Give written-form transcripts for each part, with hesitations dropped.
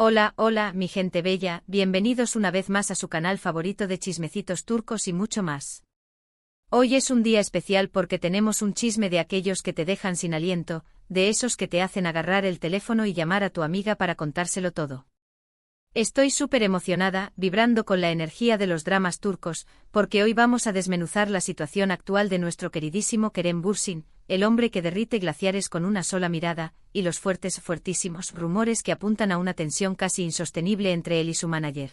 Hola, hola, mi gente bella, bienvenidos una vez más a su canal favorito de chismecitos turcos y mucho más. Hoy es un día especial porque tenemos un chisme de aquellos que te dejan sin aliento, de esos que te hacen agarrar el teléfono y llamar a tu amiga para contárselo todo. Estoy súper emocionada, vibrando con la energía de los dramas turcos, porque hoy vamos a desmenuzar la situación actual de nuestro queridísimo Kerem Bürsin, el hombre que derrite glaciares con una sola mirada, y los fuertísimos rumores que apuntan a una tensión casi insostenible entre él y su manager.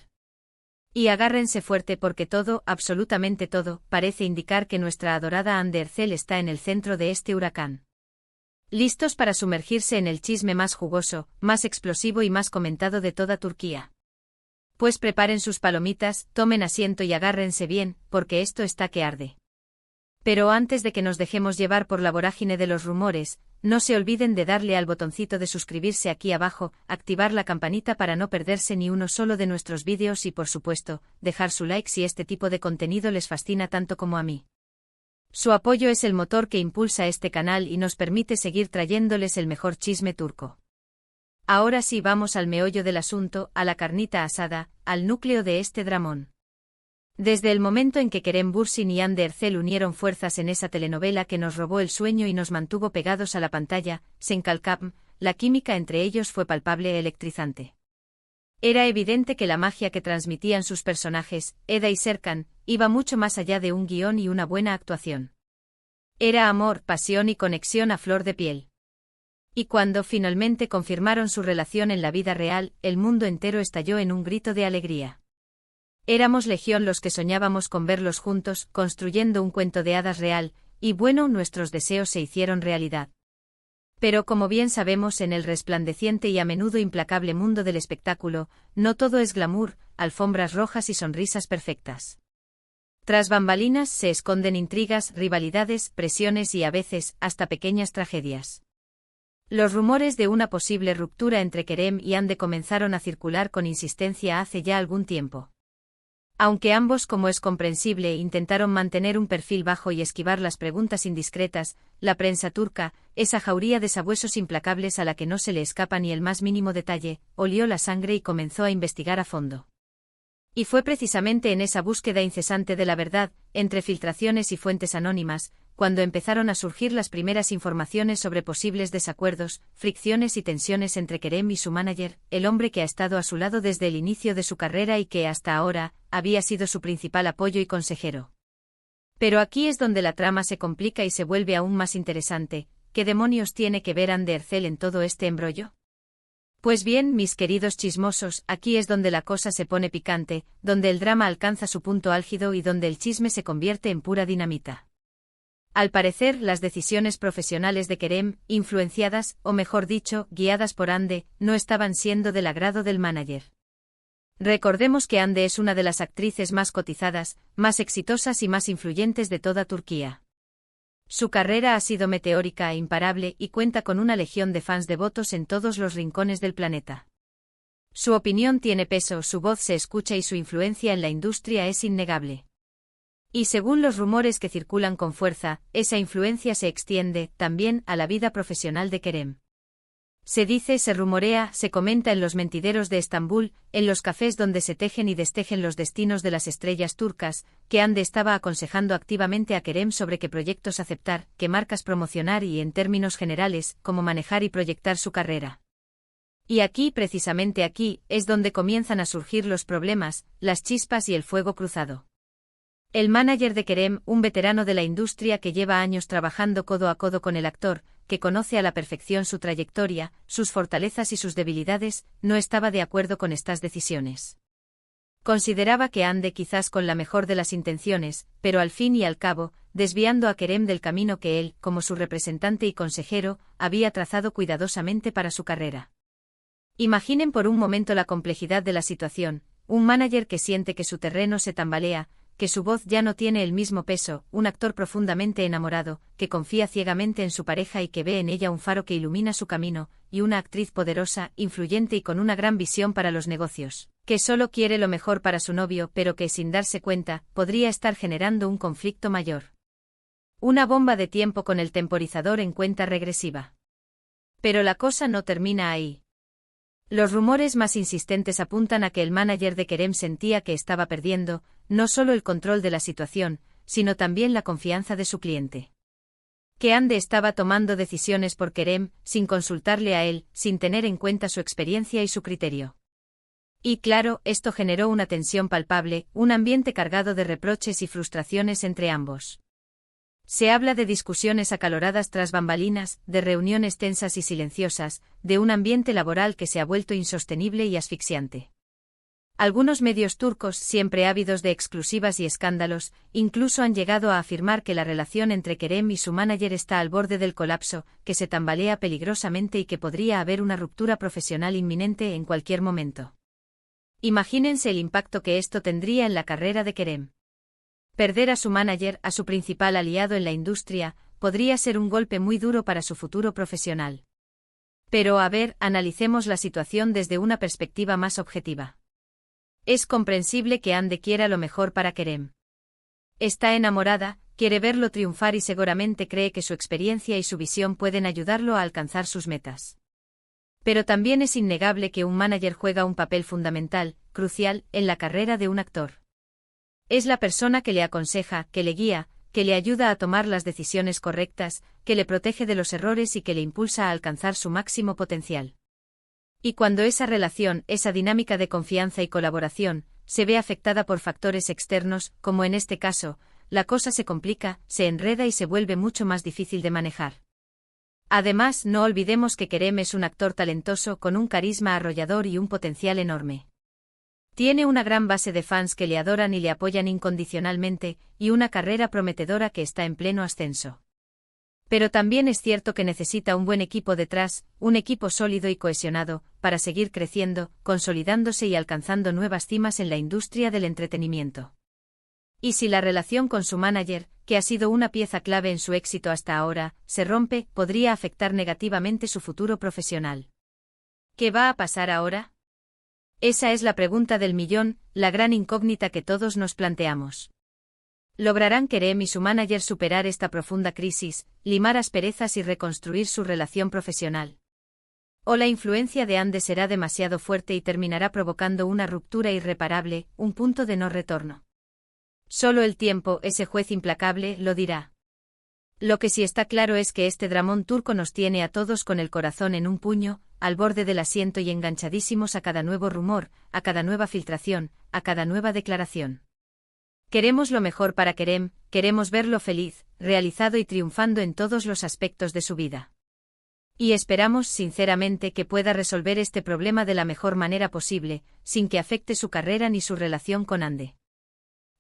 Y agárrense fuerte porque todo, absolutamente todo, parece indicar que nuestra adorada Hande Erçel está en el centro de este huracán. ¿Listos para sumergirse en el chisme más jugoso, más explosivo y más comentado de toda Turquía? Pues preparen sus palomitas, tomen asiento y agárrense bien, porque esto está que arde. Pero antes de que nos dejemos llevar por la vorágine de los rumores, no se olviden de darle al botoncito de suscribirse aquí abajo, activar la campanita para no perderse ni uno solo de nuestros vídeos y por supuesto, dejar su like si este tipo de contenido les fascina tanto como a mí. Su apoyo es el motor que impulsa este canal y nos permite seguir trayéndoles el mejor chisme turco. Ahora sí vamos al meollo del asunto, a la carnita asada, al núcleo de este dramón. Desde el momento en que Kerem Bürsin y Hande Erçel unieron fuerzas en esa telenovela que nos robó el sueño y nos mantuvo pegados a la pantalla, Senkalkam, la química entre ellos fue palpable e electrizante. Era evidente que la magia que transmitían sus personajes, Eda y Serkan, iba mucho más allá de un guión y una buena actuación. Era amor, pasión y conexión a flor de piel. Y cuando finalmente confirmaron su relación en la vida real, el mundo entero estalló en un grito de alegría. Éramos legión los que soñábamos con verlos juntos, construyendo un cuento de hadas real, y bueno, nuestros deseos se hicieron realidad. Pero como bien sabemos en el resplandeciente y a menudo implacable mundo del espectáculo, no todo es glamour, alfombras rojas y sonrisas perfectas. Tras bambalinas se esconden intrigas, rivalidades, presiones y a veces, hasta pequeñas tragedias. Los rumores de una posible ruptura entre Kerem y Hande comenzaron a circular con insistencia hace ya algún tiempo. Aunque ambos, como es comprensible, intentaron mantener un perfil bajo y esquivar las preguntas indiscretas, la prensa turca, esa jauría de sabuesos implacables a la que no se le escapa ni el más mínimo detalle, olió la sangre y comenzó a investigar a fondo. Y fue precisamente en esa búsqueda incesante de la verdad, entre filtraciones y fuentes anónimas, cuando empezaron a surgir las primeras informaciones sobre posibles desacuerdos, fricciones y tensiones entre Kerem y su manager, el hombre que ha estado a su lado desde el inicio de su carrera y que hasta ahora, había sido su principal apoyo y consejero. Pero aquí es donde la trama se complica y se vuelve aún más interesante. ¿Qué demonios tiene que ver Hande Erçel en todo este embrollo? Pues bien, mis queridos chismosos, aquí es donde la cosa se pone picante, donde el drama alcanza su punto álgido y donde el chisme se convierte en pura dinamita. Al parecer, las decisiones profesionales de Kerem, influenciadas, o mejor dicho, guiadas por Hande, no estaban siendo del agrado del manager. Recordemos que Hande es una de las actrices más cotizadas, más exitosas y más influyentes de toda Turquía. Su carrera ha sido meteórica e imparable y cuenta con una legión de fans devotos en todos los rincones del planeta. Su opinión tiene peso, su voz se escucha y su influencia en la industria es innegable. Y según los rumores que circulan con fuerza, esa influencia se extiende, también, a la vida profesional de Kerem. Se dice, se rumorea, se comenta en los mentideros de Estambul, en los cafés donde se tejen y destejen los destinos de las estrellas turcas, que Hande estaba aconsejando activamente a Kerem sobre qué proyectos aceptar, qué marcas promocionar y, en términos generales, cómo manejar y proyectar su carrera. Y aquí, precisamente aquí, es donde comienzan a surgir los problemas, las chispas y el fuego cruzado. El manager de Kerem, un veterano de la industria que lleva años trabajando codo a codo con el actor, que conoce a la perfección su trayectoria, sus fortalezas y sus debilidades, no estaba de acuerdo con estas decisiones. Consideraba que Hande quizás con la mejor de las intenciones, pero al fin y al cabo, desviando a Kerem del camino que él, como su representante y consejero, había trazado cuidadosamente para su carrera. Imaginen por un momento la complejidad de la situación, un manager que siente que su terreno se tambalea, que su voz ya no tiene el mismo peso, un actor profundamente enamorado, que confía ciegamente en su pareja y que ve en ella un faro que ilumina su camino, y una actriz poderosa, influyente y con una gran visión para los negocios, que solo quiere lo mejor para su novio pero que sin darse cuenta, podría estar generando un conflicto mayor. Una bomba de tiempo con el temporizador en cuenta regresiva. Pero la cosa no termina ahí. Los rumores más insistentes apuntan a que el manager de Kerem sentía que estaba perdiendo, no solo el control de la situación, sino también la confianza de su cliente. Que Hande estaba tomando decisiones por Kerem, sin consultarle a él, sin tener en cuenta su experiencia y su criterio. Y claro, esto generó una tensión palpable, un ambiente cargado de reproches y frustraciones entre ambos. Se habla de discusiones acaloradas tras bambalinas, de reuniones tensas y silenciosas, de un ambiente laboral que se ha vuelto insostenible y asfixiante. Algunos medios turcos, siempre ávidos de exclusivas y escándalos, incluso han llegado a afirmar que la relación entre Kerem y su manager está al borde del colapso, que se tambalea peligrosamente y que podría haber una ruptura profesional inminente en cualquier momento. Imagínense el impacto que esto tendría en la carrera de Kerem. Perder a su manager, a su principal aliado en la industria, podría ser un golpe muy duro para su futuro profesional. Pero a ver, analicemos la situación desde una perspectiva más objetiva. Es comprensible que Hande quiera lo mejor para Kerem. Está enamorada, quiere verlo triunfar y seguramente cree que su experiencia y su visión pueden ayudarlo a alcanzar sus metas. Pero también es innegable que un manager juega un papel fundamental, crucial, en la carrera de un actor. Es la persona que le aconseja, que le guía, que le ayuda a tomar las decisiones correctas, que le protege de los errores y que le impulsa a alcanzar su máximo potencial. Y cuando esa relación, esa dinámica de confianza y colaboración, se ve afectada por factores externos, como en este caso, la cosa se complica, se enreda y se vuelve mucho más difícil de manejar. Además, no olvidemos que Kerem es un actor talentoso con un carisma arrollador y un potencial enorme. Tiene una gran base de fans que le adoran y le apoyan incondicionalmente, y una carrera prometedora que está en pleno ascenso. Pero también es cierto que necesita un buen equipo detrás, un equipo sólido y cohesionado, para seguir creciendo, consolidándose y alcanzando nuevas cimas en la industria del entretenimiento. Y si la relación con su manager, que ha sido una pieza clave en su éxito hasta ahora, se rompe, podría afectar negativamente su futuro profesional. ¿Qué va a pasar ahora? Esa es la pregunta del millón, la gran incógnita que todos nos planteamos. ¿Lograrán Kerem y su manager superar esta profunda crisis, limar asperezas y reconstruir su relación profesional? ¿O la influencia de Hande será demasiado fuerte y terminará provocando una ruptura irreparable, un punto de no retorno? Solo el tiempo, ese juez implacable, lo dirá. Lo que sí está claro es que este dramón turco nos tiene a todos con el corazón en un puño, al borde del asiento y enganchadísimos a cada nuevo rumor, a cada nueva filtración, a cada nueva declaración. Queremos lo mejor para Kerem, queremos verlo feliz, realizado y triunfando en todos los aspectos de su vida. Y esperamos sinceramente que pueda resolver este problema de la mejor manera posible, sin que afecte su carrera ni su relación con Hande.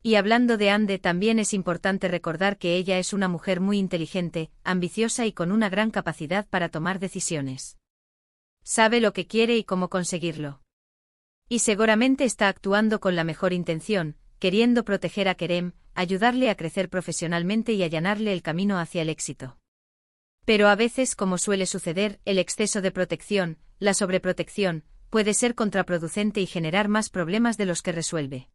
Y hablando de Hande, también es importante recordar que ella es una mujer muy inteligente, ambiciosa y con una gran capacidad para tomar decisiones. Sabe lo que quiere y cómo conseguirlo. Y seguramente está actuando con la mejor intención, queriendo proteger a Kerem, ayudarle a crecer profesionalmente y allanarle el camino hacia el éxito. Pero a veces, como suele suceder, el exceso de protección, la sobreprotección, puede ser contraproducente y generar más problemas de los que resuelve.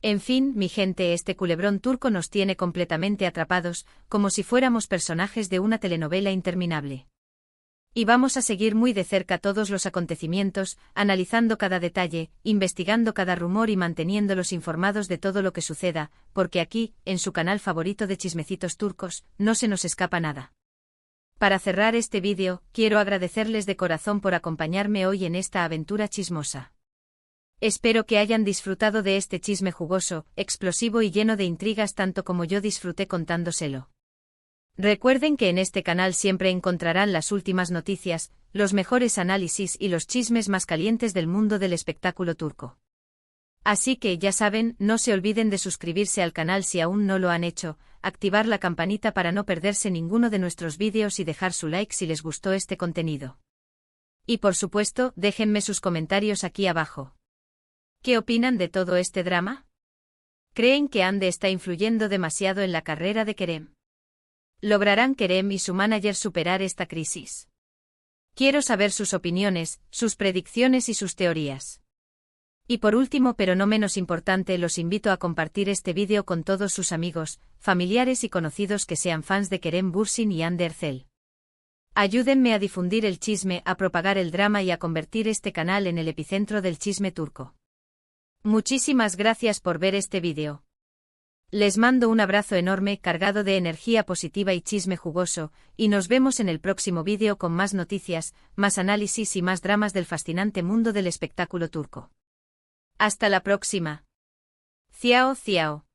En fin, mi gente, este culebrón turco nos tiene completamente atrapados, como si fuéramos personajes de una telenovela interminable. Y vamos a seguir muy de cerca todos los acontecimientos, analizando cada detalle, investigando cada rumor y manteniéndolos informados de todo lo que suceda, porque aquí, en su canal favorito de chismecitos turcos, no se nos escapa nada. Para cerrar este vídeo, quiero agradecerles de corazón por acompañarme hoy en esta aventura chismosa. Espero que hayan disfrutado de este chisme jugoso, explosivo y lleno de intrigas tanto como yo disfruté contándoselo. Recuerden que en este canal siempre encontrarán las últimas noticias, los mejores análisis y los chismes más calientes del mundo del espectáculo turco. Así que ya saben, no se olviden de suscribirse al canal si aún no lo han hecho, activar la campanita para no perderse ninguno de nuestros vídeos y dejar su like si les gustó este contenido. Y por supuesto, déjenme sus comentarios aquí abajo. ¿Qué opinan de todo este drama? ¿Creen que Hande está influyendo demasiado en la carrera de Kerem? ¿Lograrán Kerem y su manager superar esta crisis? Quiero saber sus opiniones, sus predicciones y sus teorías. Y por último, pero no menos importante, los invito a compartir este vídeo con todos sus amigos, familiares y conocidos que sean fans de Kerem Bürsin y Hande Erçel. Ayúdenme a difundir el chisme, a propagar el drama y a convertir este canal en el epicentro del chisme turco. Muchísimas gracias por ver este vídeo. Les mando un abrazo enorme cargado de energía positiva y chisme jugoso, y nos vemos en el próximo vídeo con más noticias, más análisis y más dramas del fascinante mundo del espectáculo turco. Hasta la próxima. Ciao, ciao.